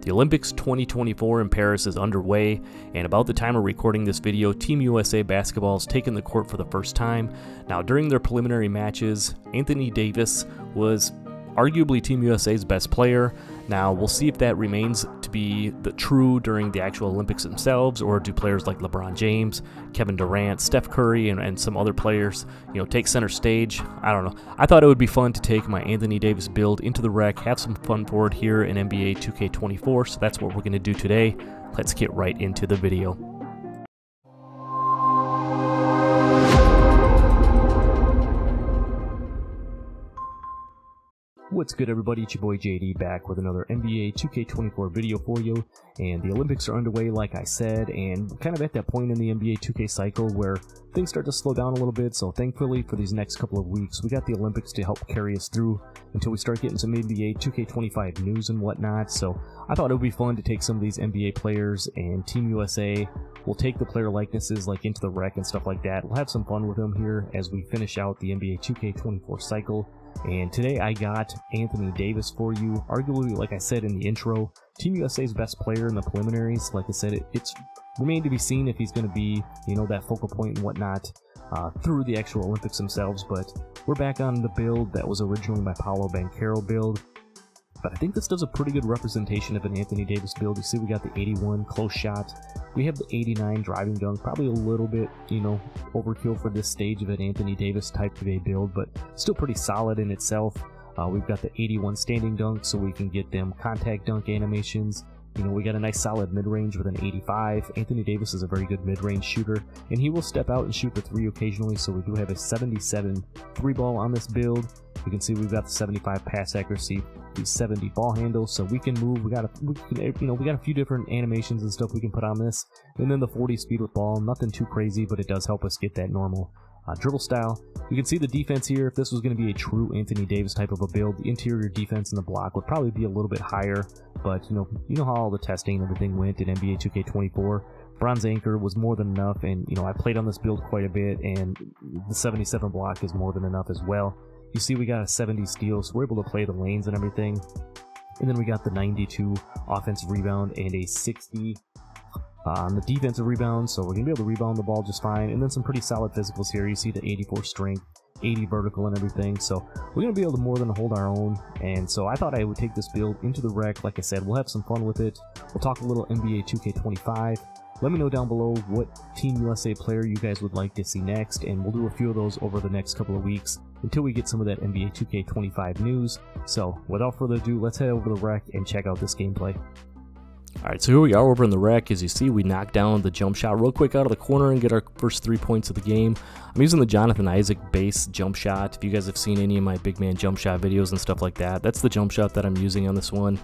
The Olympics 2024 in Paris is underway, and about the time of recording this video, Team USA basketball has taken the court for the first time. Now, during their preliminary matches, Anthony Davis was arguably Team USA's best player. Now, we'll see if that remains to be true during the actual Olympics themselves, or do players like LeBron James, Kevin Durant, Steph Curry, and some other players, take center stage. I don't know. I thought it would be fun to take my Anthony Davis build into the rec, have some fun for it here in NBA 2K24, so that's what we're going to do today. Let's get right into the video. What's good, everybody? It's your boy JD back with another NBA 2K24 video for you. And the Olympics are underway, like I said, and kind of at that point in the NBA 2K cycle where things start to slow down a little bit. So thankfully for these next couple of weeks, we got the Olympics to help carry us through until we start getting some NBA 2K25 news and whatnot. So I thought it would be fun to take some of these NBA players, and Team USA will take the player likenesses like into the rec and stuff like that. We'll have some fun with them here as we finish out the NBA 2K24 cycle. And today I got Anthony Davis for you, arguably, like I said in the intro, Team USA's best player in the preliminaries. Like I said, it's remained to be seen if he's going to be, that focal point and whatnot through the actual Olympics themselves. But we're back on the build that was originally my Paolo Banchero build. But I think this does a pretty good representation of an Anthony Davis build. You see we got the 81 close shot. We have the 89 driving dunk, probably a little bit, overkill for this stage of an Anthony Davis type of a build, but still pretty solid in itself. We've got the 81 standing dunk, so we can get them contact dunk animations. We got a nice solid mid-range with an 85. Anthony Davis is a very good mid-range shooter, and he will step out and shoot the three occasionally, so we do have a 77 three ball on this build. You can see we've got the 75 pass accuracy, the 70 ball handle, so we can move. We got a few different animations and stuff we can put on this, and then the 40 speed with ball. Nothing too crazy, but it does help us get that normal dribble style. You can see the defense here. If this was going to be a true Anthony Davis type of a build, the interior defense in the block would probably be a little bit higher, but you know how all the testing and everything went in NBA 2K24. Bronze anchor was more than enough, and I played on this build quite a bit, and the 77 block is more than enough as well. You see we got a 70 steal, so we're able to play the lanes and everything. And then we got the 92 offensive rebound and a 60 on the defensive rebound, so we're going to be able to rebound the ball just fine. And then some pretty solid physicals here. You see the 84 strength, 80 vertical and everything, so we're going to be able to more than hold our own. And so I thought I would take this build into the rec. Like I said, we'll have some fun with it. We'll talk a little NBA 2K25. Let me know down below what Team USA player you guys would like to see next, and we'll do a few of those over the next couple of weeks until we get some of that NBA 2K25 news. So without further ado, let's head over to the rec and check out this gameplay. Alright, so here we are over in the rec. As you see, we knocked down the jump shot real quick out of the corner and get our first 3 points of the game. I'm using the Jonathan Isaac base jump shot. If you guys have seen any of my big man jump shot videos and stuff like that, that's the jump shot that I'm using on this one.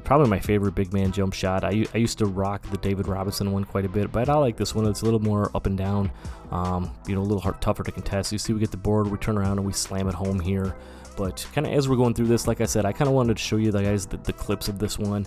Probably my favorite big man jump shot. I used to rock the David Robinson one quite a bit, but I like this one. It's a little more up and down, a little tougher to contest. You see we get the board, we turn around and we slam it home here. But kind of as we're going through this, like I said, I kind of wanted to show you guys the clips of this one,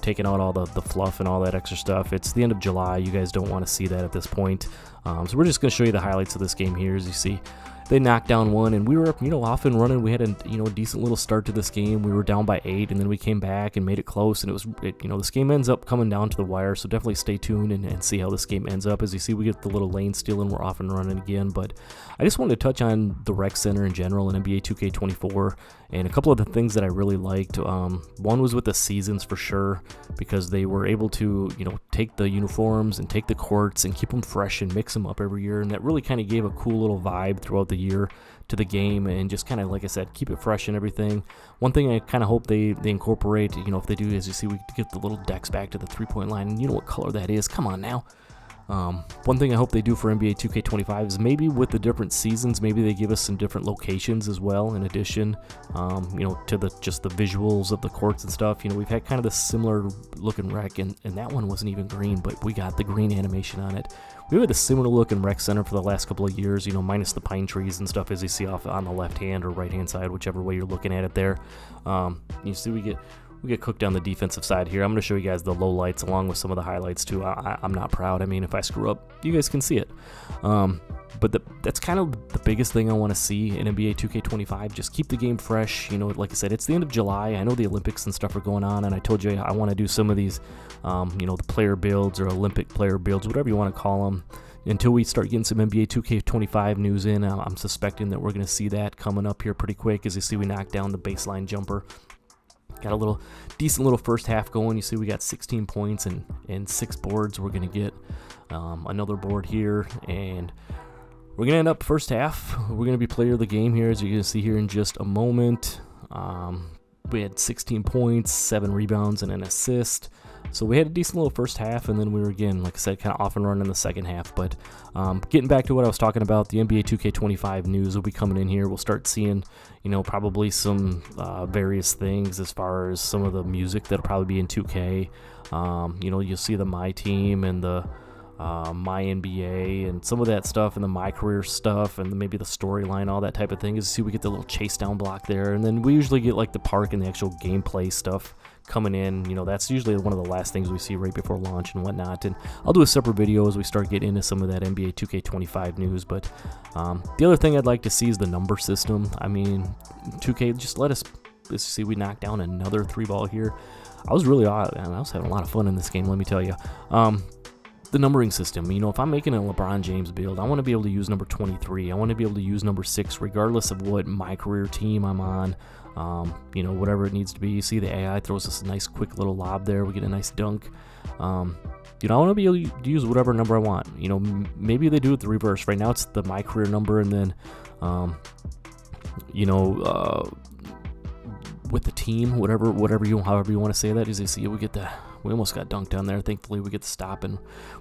taking out all the fluff and all that extra stuff. It's the end of July. You guys don't want to see that at this point. So we're just going to show you the highlights of this game here. As you see, they knocked down one, and we were off and running. We had a decent little start to this game. We were down by 8, and then we came back and made it close. And this game ends up coming down to the wire. So definitely stay tuned and see how this game ends up. As you see, we get the little lane steal, and we're off and running again. But I just wanted to touch on the rec center in general in NBA 2K24 and a couple of the things that I really liked. One was with the seasons for sure, because they were able to take the uniforms and take the courts and keep them fresh and mix them up every year, and that really kind of gave a cool little vibe throughout the year to the game, and just kind of, like I said, keep it fresh and everything. One thing I kind of hope they incorporate, if they do, as you see, we get the little decks back to the 3-point line, and you know what color that is. Come on now. One thing I hope they do for NBA 2K25 is maybe with the different seasons, maybe they give us some different locations as well, in addition, to just the visuals of the courts and stuff. We've had kind of this similar looking rec, and that one wasn't even green, but we got the green animation on it. We've had a similar looking rec center for the last couple of years, minus the pine trees and stuff, as you see off on the left hand or right hand side, whichever way you're looking at it there. You see we get we get cooked on the defensive side here. I'm going to show you guys the lowlights along with some of the highlights too. I'm not proud. I mean, if I screw up, you guys can see it. But that's kind of the biggest thing I want to see in NBA 2K25. Just keep the game fresh. You know, like I said, it's the end of July. I know the Olympics and stuff are going on, and I told you I want to do some of these, you know, the player builds or Olympic player builds, whatever you want to call them, until we start getting some NBA 2K25 news in. I'm suspecting that we're going to see that coming up here pretty quick. As you see, we knocked down the baseline jumper. Got a little decent little first half going. You see we got 16 points and 6 boards. We're going to get another board here, and we're going to end up first half. We're going to be player of the game here, as you're going to see here in just a moment. We had 16 points, 7 rebounds, and an assist. So we had a decent little first half, and then we were, again, like I said, kind of off and running in the second half. But getting back to what I was talking about, the NBA 2K25 news will be coming in here. We'll start seeing, you know, probably some various things as far as some of the music that'll probably be in 2K. You know, you'll see the My Team and the My NBA and some of that stuff, and the My Career stuff, and maybe the storyline, all that type of thing. As you see, we get the little chase down block there, and then we usually get like the park and the actual gameplay stuff coming in. You know, that's usually one of the last things we see right before launch and whatnot. And I'll do a separate video as we start getting into some of that NBA 2K25 news. But the other thing I'd like to see is the number system. I mean, 2K, just let us see. We knocked down another 3-ball here. I was having a lot of fun in this game, let me tell you. The numbering system, you know, if I'm making a LeBron James build, I want to be able to use number 23. I want to be able to use number 6 regardless of what My Career team I'm on. You know, whatever it needs to be. You see the AI throws us a nice quick little lob there. We get a nice dunk. You know, I want to be able to use whatever number I want. You know, maybe they do it the reverse. Right now it's the My Career number, and then you know, with the team, however you want to say that. As you see, we almost got dunked on there. Thankfully we get the stop and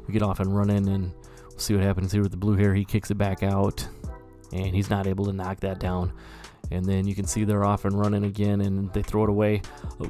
we get off and running, and we'll see what happens here with the blue hair. He kicks it back out, and he's not able to knock that down. And then you can see they're off and running again, and they throw it away.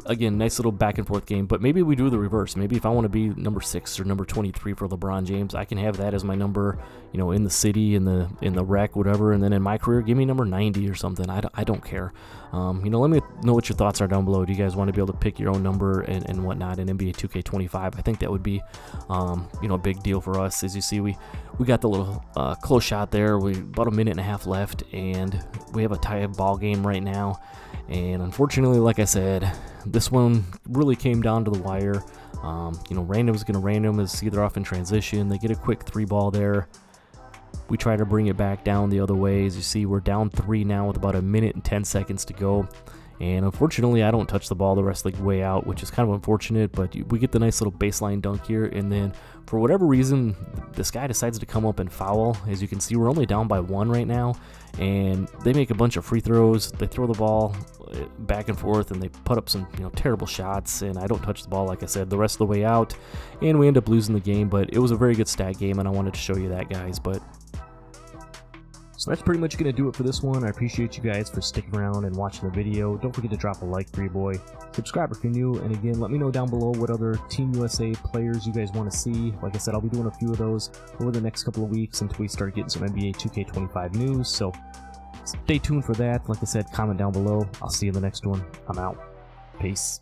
Again, nice little back and forth game. But maybe we do the reverse. Maybe if I want to be number 6 or number 23 for LeBron James, I can have that as my number, you know, in the city, in the rec, whatever. And then in My Career, give me number 90 or something. I don't care. You know, let me know what your thoughts are down below. Do you guys want to be able to pick your own number and whatnot in NBA 2K25? I think that would be, you know, a big deal for us. As you see, we got the little close shot there. We about a minute and a half left, and we have a tie ball game right now. And unfortunately, like I said, this one really came down to the wire. You know, random's gonna random. Is either off in transition. They get a quick 3-ball there. We try to bring it back down the other way. As you see, we're down 3 now with about a minute and 10 seconds to go. And unfortunately, I don't touch the ball the rest of the way out, which is kind of unfortunate, but we get the nice little baseline dunk here. And then for whatever reason, this guy decides to come up and foul. As you can see, we're only down by 1 right now, and they make a bunch of free throws. They throw the ball back and forth, and they put up some, you know, terrible shots, and I don't touch the ball, like I said, the rest of the way out, and we end up losing the game. But it was a very good stat game, and I wanted to show you that, guys. But so that's pretty much going to do it for this one. I appreciate you guys for sticking around and watching the video. Don't forget to drop a like for your boy. Subscribe if you're new. And again, let me know down below what other Team USA players you guys want to see. Like I said, I'll be doing a few of those over the next couple of weeks until we start getting some NBA 2K25 news. So stay tuned for that. Like I said, comment down below. I'll see you in the next one. I'm out. Peace.